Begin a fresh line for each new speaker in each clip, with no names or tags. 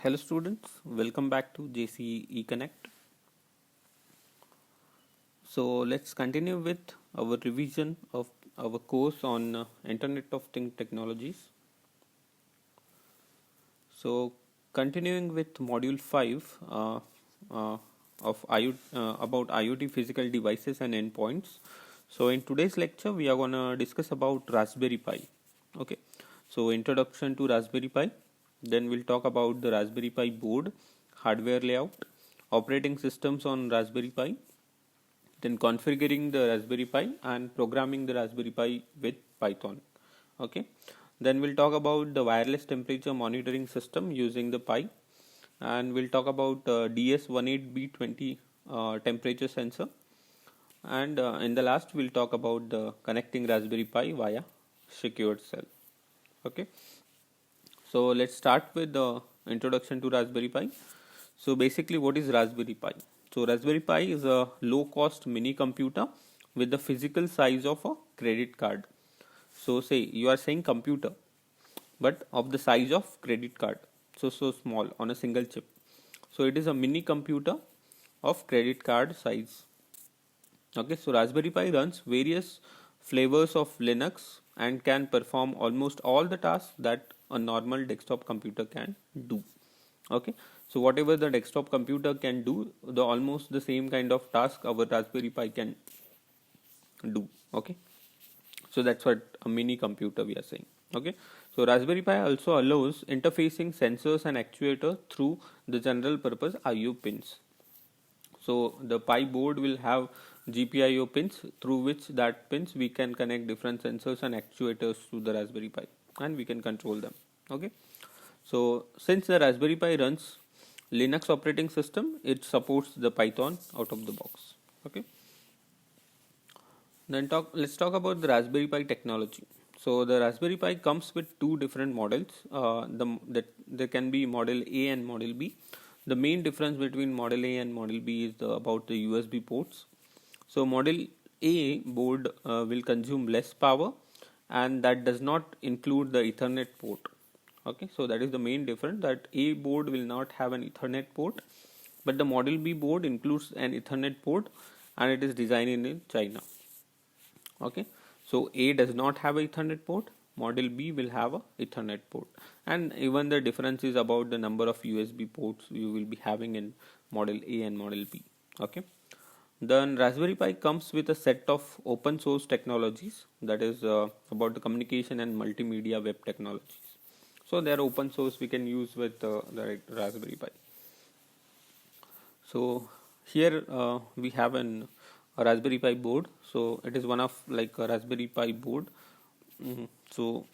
Hello students, welcome back to JCE Connect. So let's continue with our revision of our course on Internet of Things technologies. So continuing with module 5 of about IoT physical devices and endpoints. So in today's lecture we are going to discuss about Raspberry Pi. Okay. So introduction to Raspberry Pi, then we'll talk about the Raspberry Pi board, hardware layout, operating systems on Raspberry Pi, then configuring the Raspberry Pi and programming the Raspberry Pi with Python. Okay, then we'll talk about the wireless temperature monitoring system using the Pi, and we'll talk about DS18B20 temperature sensor, and in the last we'll talk about the connecting Raspberry Pi via secured cell. Okay, so let's start with the introduction to Raspberry Pi. So basically, what is Raspberry Pi? So Raspberry Pi is a low-cost mini computer with the physical size of a credit card. So say you are saying computer, but of the size of credit card. So small on a single chip. So it is a mini computer of credit card size. Okay, so Raspberry Pi runs various flavors of Linux and can perform almost all the tasks that a normal desktop computer can do. Okay, so whatever the desktop computer can do, the almost the same kind of task our Raspberry Pi can do. Okay, so that's what a mini computer we are saying. Okay, so Raspberry Pi also allows interfacing sensors and actuators through the general purpose IO pins. So the Pi board will have GPIO pins through which that pins we can connect different sensors and actuators to the Raspberry Pi and we can control them. Okay, so since the Raspberry Pi runs Linux operating system, it supports the Python out of the box. Okay, then let's talk about the Raspberry Pi technology. So the Raspberry Pi comes with two different models. There can be model A and model B. The main difference between model A and model B is about the USB ports. So model A board will consume less power, and that does not include the Ethernet port. Okay, so that is the main difference, that A board will not have an Ethernet port, but the model B board includes an Ethernet port and it is designed in China. Okay, so A does not have a Ethernet port, model B will have a Ethernet port, and even the difference is about the number of USB ports you will be having in model A and model B. Okay, then Raspberry Pi comes with a set of open source technologies, that is about the communication and multimedia web technologies. So they are open source, we can use with the Raspberry Pi. So here we have a Raspberry Pi board. So it is one of like a Raspberry Pi board. So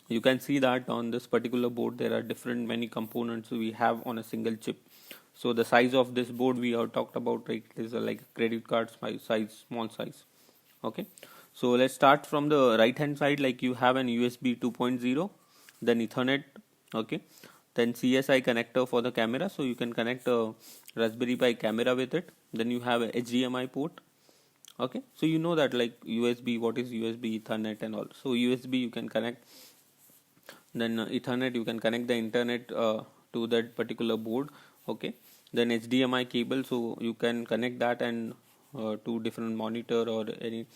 you can see that on this particular board there are different many components we have on a single chip. So the size of this board we have talked about, right, is like a credit card size, small size. Okay, so let's start from the right hand side. Like you have an USB 2.0, then Ethernet. Okay, then CSI connector for the camera, so you can connect a Raspberry Pi camera with it. Then you have a HDMI port. Okay, so you know that like USB, what is USB, Ethernet and all. So USB you can connect, then Ethernet you can connect the internet to that particular board. Okay, then HDMI cable, so you can connect that and to different monitor or any,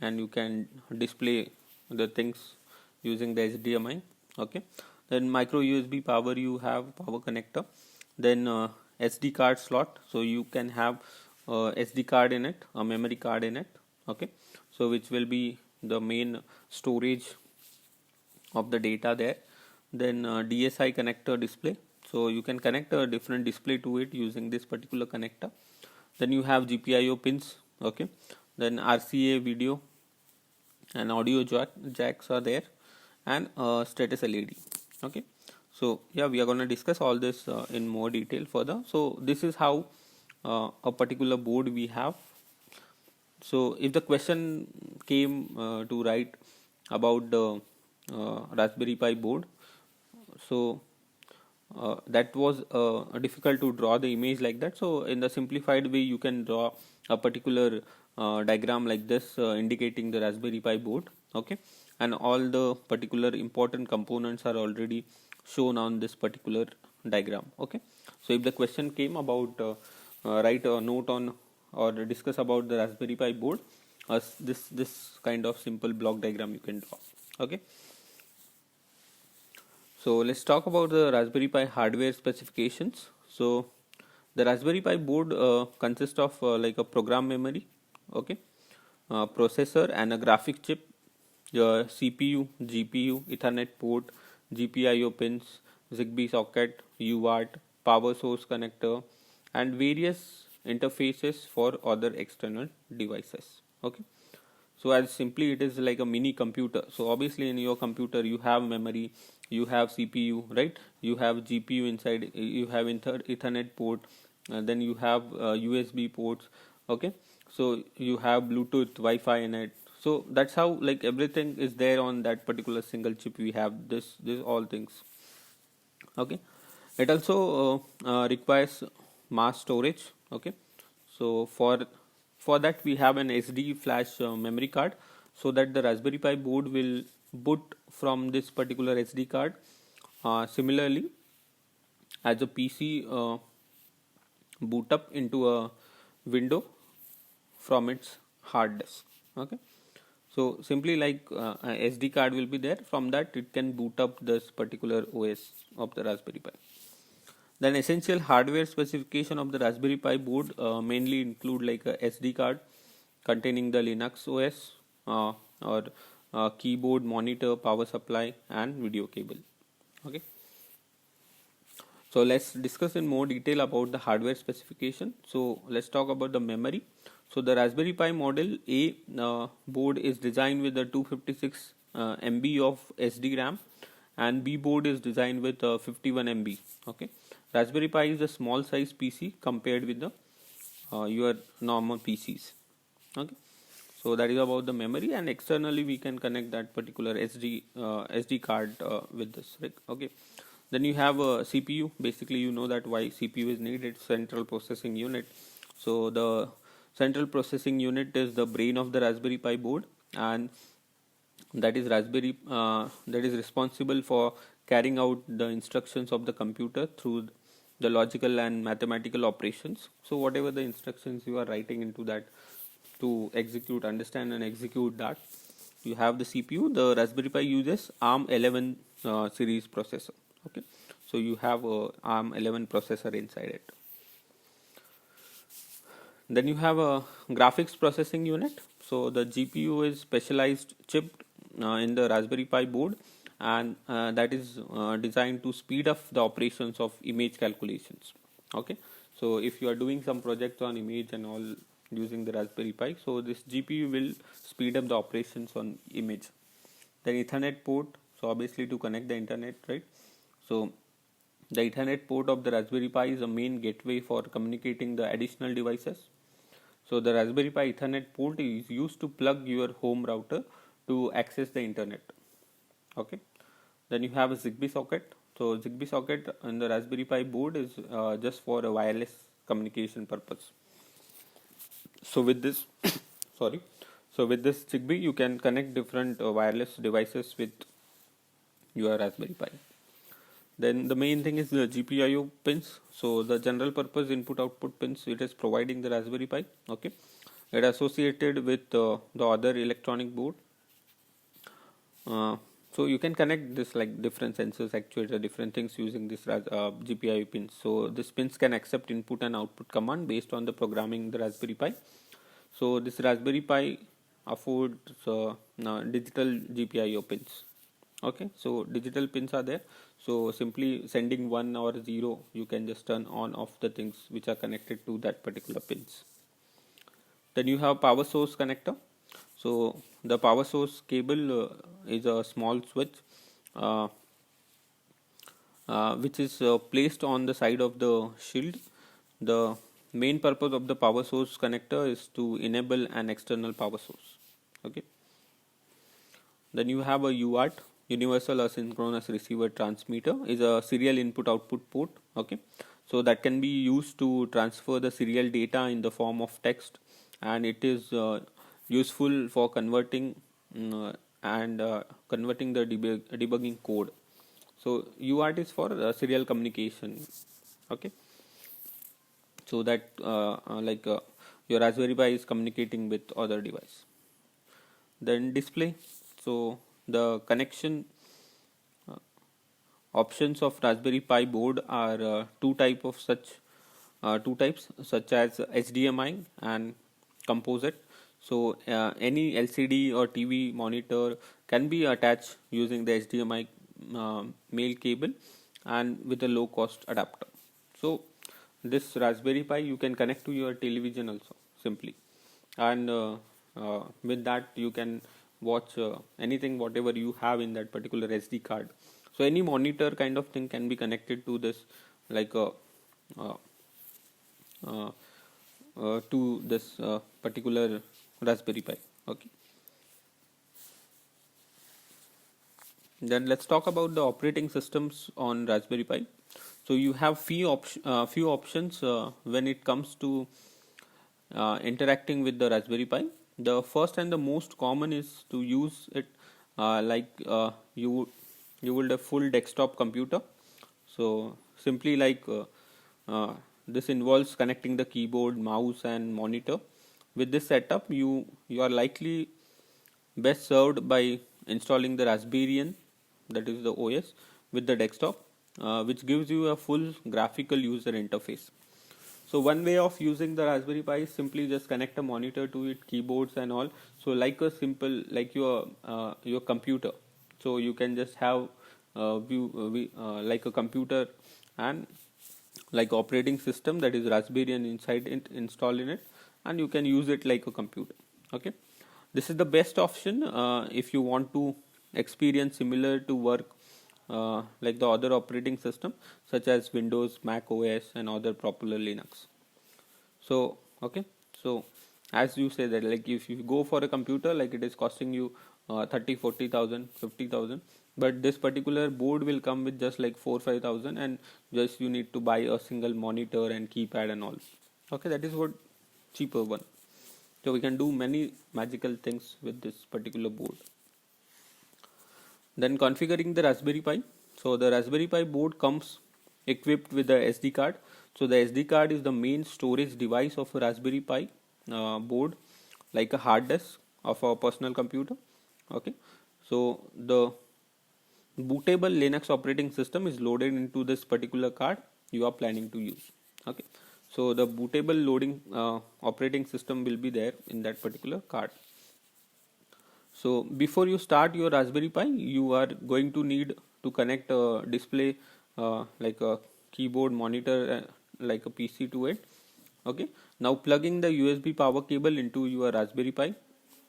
and you can display the things using the HDMI. Okay, then micro USB power, you have power connector, then SD card slot, so you can have SD card in it, a memory card in it. Okay, so which will be the main storage of the data there. Then DSI connector display, so you can connect a different display to it using this particular connector. Then you have GPIO pins. Okay, then RCA video and audio jacks are there, and status LED. Okay, so yeah, we are going to discuss all this in more detail further. So this is how a particular board we have. So if the question came to write about the Raspberry Pi board, so that was difficult to draw the image like that. So in the simplified way you can draw a particular diagram like this indicating the Raspberry Pi board. Okay, and all the particular important components are already shown on this particular diagram. Okay, so if the question came about write a note on or discuss about the Raspberry Pi board, this kind of simple block diagram you can draw. Okay, so let's talk about the Raspberry Pi hardware specifications. So the Raspberry Pi board consists of like a program memory, okay, processor and a graphic chip, your CPU, GPU, Ethernet port, GPIO pins, Zigbee socket, UART, power source connector, and various interfaces for other external devices. Okay, so as simply it is like a mini computer. So obviously in your computer you have memory, you have CPU, right? You have GPU inside, you have Ethernet port, then you have USB ports. Okay, so you have Bluetooth, Wi-Fi in it. So that's how like everything is there on that particular single chip. We have this all things. Okay, it also requires mass storage. Okay, so for that we have an SD flash memory card, so that the Raspberry Pi board will boot from this particular SD card. Similarly, as a PC boot up into a window from its hard disk. Okay, so simply like a SD card will be there, from that it can boot up this particular OS of the Raspberry Pi. Then essential hardware specification of the Raspberry Pi board mainly include like a SD card containing the Linux OS, or keyboard, monitor, power supply, and video cable. Okay, so let's discuss in more detail about the hardware specification. So let's talk about the memory. So the Raspberry Pi Model A board is designed with the 256 MB of SD RAM, and B board is designed with 51 MB. Okay, Raspberry Pi is a small size PC compared with the your normal PCs. Okay, so that is about the memory, and externally we can connect that particular SD card with this, right? Okay, then you have a CPU. Basically you know that why CPU is needed, central processing unit. So the central processing unit is the brain of the Raspberry Pi board, and that is that is responsible for carrying out the instructions of the computer through the logical and mathematical operations. So whatever the instructions you are writing into that to execute, understand and execute that, you have the CPU. The Raspberry Pi uses ARM11 series processor. Okay, so you have a ARM11 processor inside it. Then you have a graphics processing unit. So the GPU is specialized chip in the Raspberry Pi board, and that is designed to speed up the operations of image calculations. Okay, so if you are doing some projects on image and all using the Raspberry Pi, so this GPU will speed up the operations on image. Then Ethernet port, so obviously to connect the internet, right? So the Ethernet port of the Raspberry Pi is a main gateway for communicating the additional devices. So the Raspberry Pi Ethernet port is used to plug your home router to access the internet. Okay, then you have a Zigbee socket. So Zigbee socket on the Raspberry Pi board is just for a wireless communication purpose. So with this sorry, so with this Zigbee you can connect different wireless devices with your Raspberry Pi. Then the main thing is the GPIO pins. So the general purpose input output pins it is providing the Raspberry Pi. Okay, it associated with the other electronic board. So you can connect this like different sensors, actuators, different things using this GPIO pins. So this pins can accept input and output command based on the programming the Raspberry Pi. So this Raspberry Pi affords digital GPIO pins. Okay, so digital pins are there. So simply sending 1 or 0, you can just turn on off the things which are connected to that particular pins. Then you have power source connector. So the power source cable is a small switch uh, which is placed on the side of the shield. The main purpose of the power source connector is to enable an external power source. Okay, then you have a UART, universal asynchronous receiver transmitter, is a serial input output port. Okay, so that can be used to transfer the serial data in the form of text, and it is useful for converting and converting the debugging code. So UART is for serial communication. Okay, so that your Raspberry Pi is communicating with other device. Then display. So the connection options of Raspberry Pi board are two types such as HDMI and composite. So any LCD or TV monitor can be attached using the HDMI male cable and with a low cost adapter. So this Raspberry Pi you can connect to your television also simply, and with that you can watch anything whatever you have in that particular SD card. So any monitor kind of thing can be connected to this, like a uh, uh, to this particular Raspberry Pi. Okay. Then let's talk about the operating systems on Raspberry Pi. So you have few options when it comes to interacting with the Raspberry Pi. The first and the most common is to use it you would a full desktop computer. So simply this involves connecting the keyboard, mouse, and monitor. With this setup, you are likely best served by installing the Raspberry, that is the OS, with the desktop, which gives you a full graphical user interface. So one way of using the Raspberry Pi is simply just connect a monitor to it, keyboards and all. So like a simple like your computer. So you can just have like a computer and like operating system, that is Raspberry inside it, install in it, and you can use it like a computer. Okay, this is the best option if you want to experience similar to work like the other operating system such as Windows, Mac OS, and other popular Linux. So okay, so as you say that like if you go for a computer, like it is costing you 30 40,000 50,000, but this particular board will come with just like 4 5,000, and just you need to buy a single monitor and keypad and all. Okay, that is what cheaper one. So we can do many magical things with this particular board. Then configuring the Raspberry Pi. So the Raspberry Pi board comes equipped with the SD card. So the SD card is the main storage device of a Raspberry Pi board, like a hard disk of a personal computer. Okay, so the bootable Linux operating system is loaded into this particular card you are planning to use. Okay, so the bootable loading operating system will be there in that particular card. So before you start your Raspberry Pi, you are going to need to connect a display like a keyboard, monitor, like a PC to it. Okay, now plugging the USB power cable into your Raspberry Pi.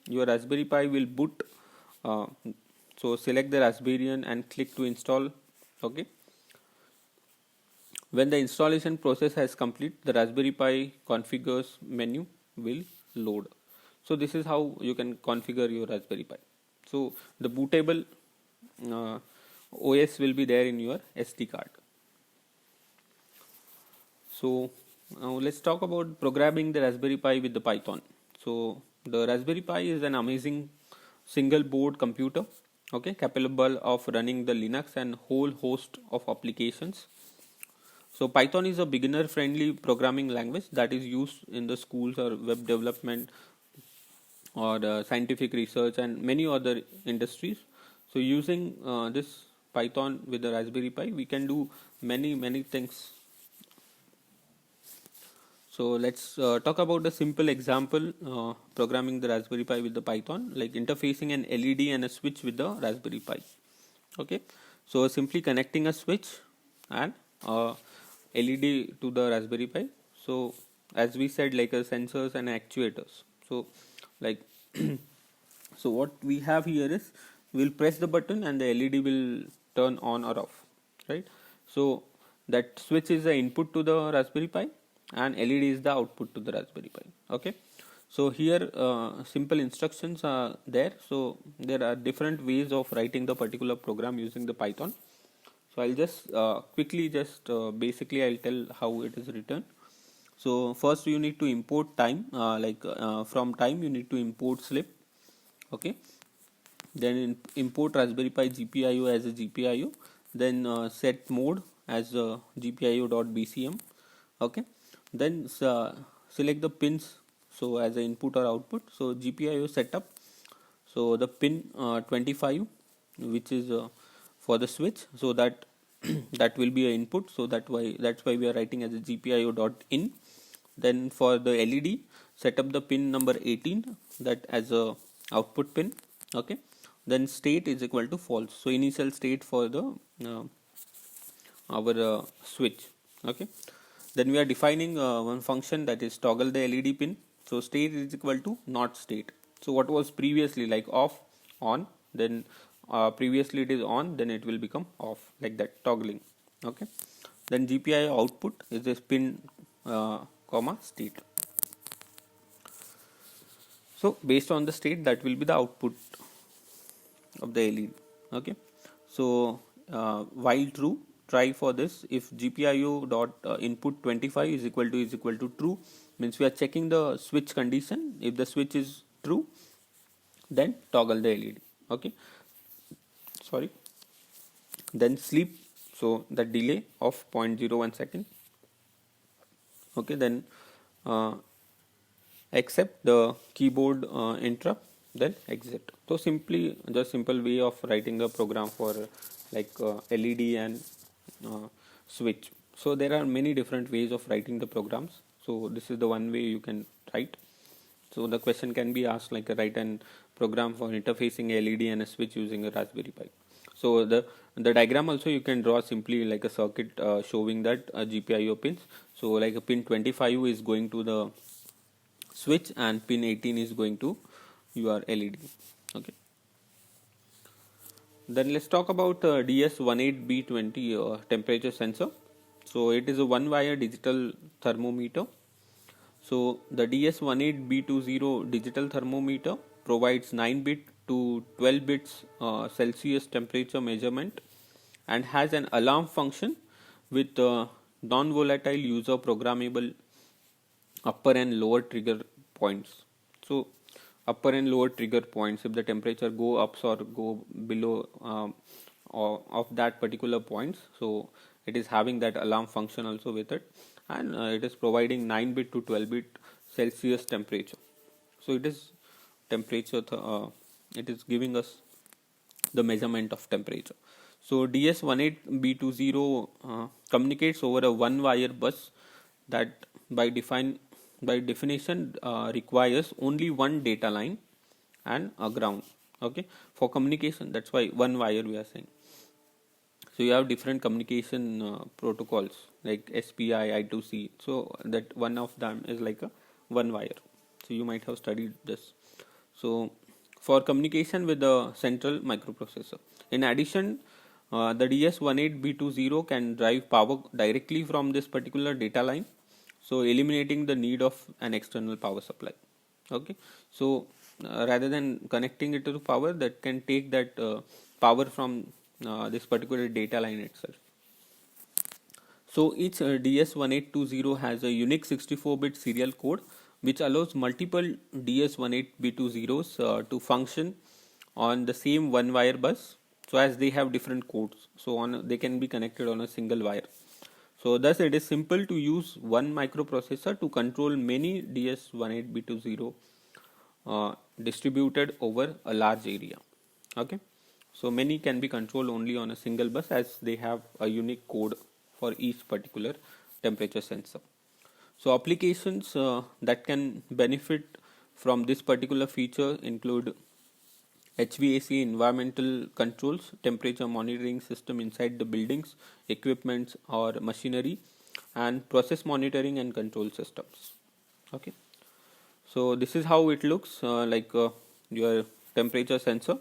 Your Raspberry Pi will boot. uh, so select the Raspberry and click to install. Okay, when the installation process has complete, the Raspberry Pi configures menu will load. So this is how you can configure your Raspberry Pi. So the bootable uh, OS will be there in your SD card. So now let's talk about programming the Raspberry Pi with the Python. So the Raspberry Pi is an amazing single board computer, okay, capable of running the Linux and whole host of applications. So Python is a beginner friendly programming language that is used in the schools or web development or scientific research and many other industries. So using this Python with the Raspberry Pi, we can do many things. So let's talk about a simple example programming the Raspberry Pi with the Python, like interfacing an LED and a switch with the Raspberry Pi. Okay, so simply connecting a switch and LED to the Raspberry Pi. So as we said, like sensors and actuators. So like so what we have here is we'll press the button and the LED will turn on or off, right? So that switch is the input to the Raspberry Pi and LED is the output to the Raspberry Pi. Okay, so here simple instructions are there. So there are different ways of writing the particular program using the Python. So I'll just quickly just basically I'll tell how it is written. So first you need to import time, from time you need to import slip. Okay, then import Raspberry Pi GPIO as a GPIO, then set mode as GPIO.BCM. Okay, then select the pins, so as an input or output. So GPIO setup, so the pin 25, which is for the switch, so that that will be an input, so that's why we are writing as a GPIO.in. Then for the LED, set up the pin number 18, that as a output pin. Okay, then state is equal to false, so initial state for the our switch. Okay, then we are defining one function, that is toggle the LED pin. So state is equal to not state. So what was previously like off, on, then previously it is on, then it will become off, like that, toggling. Okay, then GPIO output is this pin comma state. So based on the state, that will be the output of the LED. Okay, so while true, try for this. If GPIO dot input 25 is equal to true, means we are checking the switch condition. If the switch is true, then toggle the LED. Okay, sorry. Then sleep, so the delay of 0.01 second. Okay, then accept the keyboard interrupt, then exit. So simply the simple way of writing the program for like LED and switch. So there are many different ways of writing the programs, so this is the one way you can write. So the question can be asked like write an program for interfacing a LED and a switch using a Raspberry Pi. So the diagram also you can draw simply like a circuit showing that GPIO pins. So like a pin 25 is going to the switch and pin 18 is going to your LED. Okay, then let's talk about DS18B20 temperature sensor. So it is a one wire digital thermometer. So the DS18B20 digital thermometer provides 9-bit to 12 bits Celsius temperature measurement and has an alarm function with non-volatile user programmable upper and lower trigger points. So upper and lower trigger points, if the temperature go ups or go below of that particular points, so it is having that alarm function also with it, and it is providing 9-bit to 12-bit Celsius temperature. So it is temperature it is giving us the measurement of temperature. So DS18B20 communicates over a one wire bus that by definition requires only one data line and a ground. Okay, for communication, that's why one wire we are saying. So you have different communication protocols like SPI, I2C. So that one of them is like a one wire. So you might have studied this. So for communication with the central microprocessor. In addition, the DS18B20 can drive power directly from this particular data line, so eliminating the need of an external power supply. Okay, so rather than connecting it to the power, that can take that power from this particular data line itself. So each DS1820 has a unique 64-bit serial code which allows multiple DS18B20s to function on the same one wire bus, so as they have different codes, so they can be connected on a single wire. So thus it is simple to use one microprocessor to control many DS18B20 distributed over a large area. Okay, so many can be controlled only on a single bus as they have a unique code for each particular temperature sensor. So applications that can benefit from this particular feature include HVAC environmental controls, temperature monitoring system inside the buildings, equipments or machinery, and process monitoring and control systems. Okay, so this is how it looks like your temperature sensor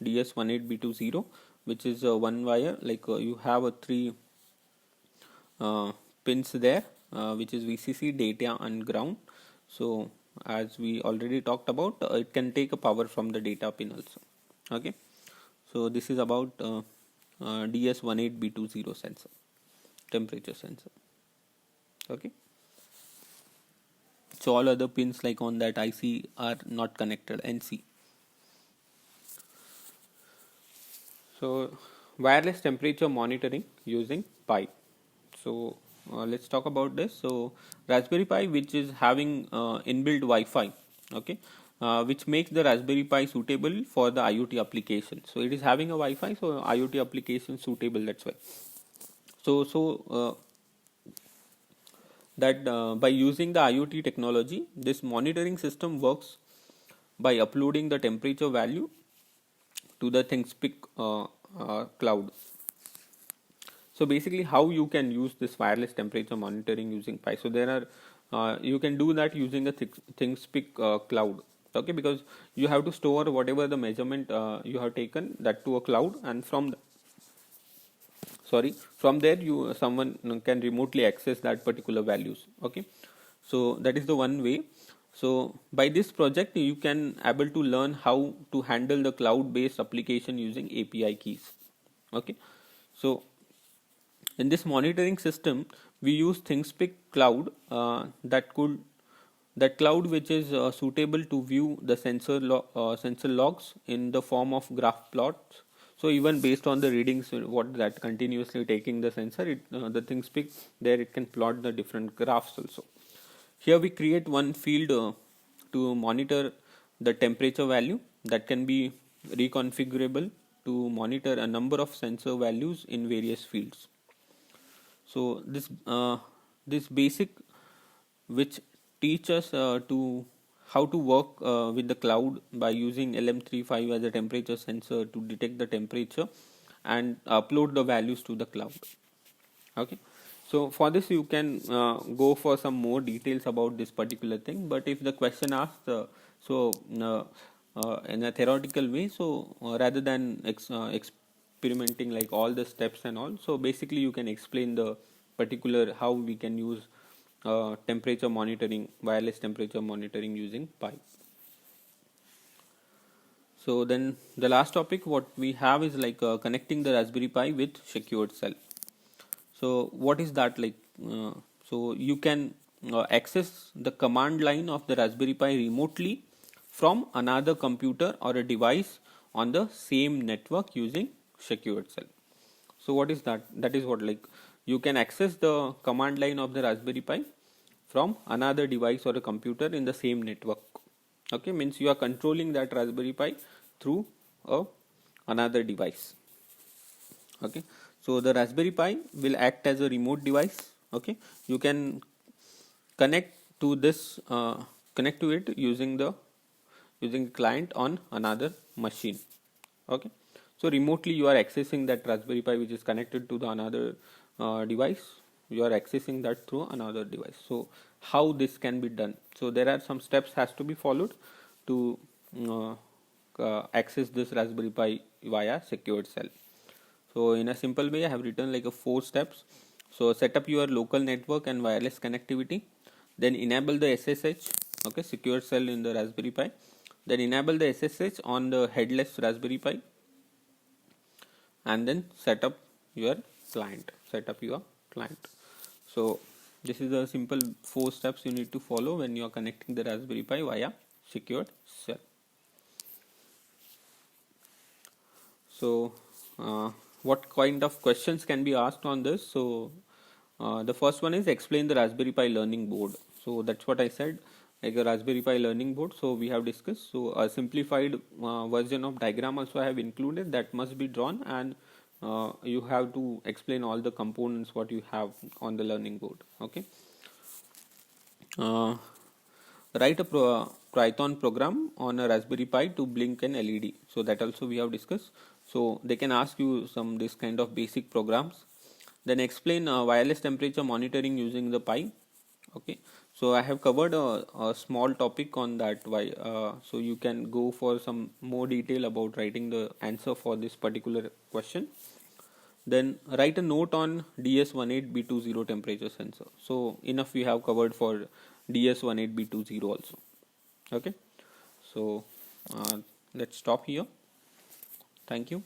DS18B20, which is one wire, like you have a three pins there, which is VCC, data and ground. So as we already talked about, it can take a power from the data pin also. Okay, so this is about DS18B20 sensor, temperature sensor. Okay, so all other pins like on that IC are not connected, NC. So wireless temperature monitoring using Pi. So let's talk about this. So Raspberry Pi, which is having inbuilt Wi-Fi, okay, which makes the Raspberry Pi suitable for the IoT application. So it is having a Wi-Fi, so IoT application suitable. That's why. So that by using the IoT technology, this monitoring system works by uploading the temperature value to the ThingSpeak cloud. So basically, how you can use this wireless temperature monitoring using Pi? So there are you can do that using the ThingSpeak cloud. Okay, because you have to store whatever the measurement you have taken that to a cloud, and from there you someone can remotely access that particular values. Okay, so that is the one way. So by this project you can able to learn how to handle the cloud based application using API keys. Okay, so in this monitoring system we use ThingSpeak cloud, that cloud which is suitable to view the sensor logs in the form of graph plots. So even based on the readings what that continuously taking the sensor, the ThingSpeak there it can plot the different graphs also. Here we create one field to monitor the temperature value that can be reconfigurable to monitor a number of sensor values in various fields. So this basic which teach us to how to work with the cloud by using LM35 as a temperature sensor to detect the temperature and upload the values to the cloud. Okay, so for this you can go for some more details about this particular thing, but if the question asks in a theoretical way, so rather than experimenting like all the steps and all, so basically you can explain the particular how we can use temperature monitoring, wireless temperature monitoring using Pi. So then the last topic what we have is like connecting the Raspberry Pi with secured cell. So what is that like? So you can access the command line of the Raspberry Pi remotely from another computer or a device on the same network using secured cell. So what is that? That is what, like, you can access the command line of the Raspberry Pi from another device or a computer in the same network. Okay, means you are controlling that Raspberry Pi through another device. Okay, so the Raspberry Pi will act as a remote device. Okay, you can connect to this connect to it using the client on another machine. Okay, so remotely you are accessing that Raspberry Pi which is connected to the another device. You are accessing that through another device. So how this can be done? So there are some steps has to be followed to access this Raspberry Pi via secured cell. So in a simple way I have written like a 4 steps. So set up your local network and wireless connectivity, then enable the SSH, okay, secure cell in the Raspberry Pi, then enable the SSH on the headless Raspberry Pi, and then set up your client. So this is the simple 4 steps you need to follow when you are connecting the Raspberry Pi via secured cell. So what kind of questions can be asked on this? So the first one is explain the Raspberry Pi learning board. So that's what I said, like a Raspberry Pi learning board. So we have discussed. So a simplified version of diagram also I have included that must be drawn, and you have to explain all the components what you have on the learning board. Okay. Write a Python program on a Raspberry Pi to blink an LED. So that also we have discussed. So they can ask you some this kind of basic programs. Then explain wireless temperature monitoring using the Pi. Okay, so I have covered a small topic on that. Why? So you can go for some more detail about writing the answer for this particular question. Then write a note on DS18B20 temperature sensor. So enough we have covered for DS18B20 also. Okay, so let's stop here. Thank you.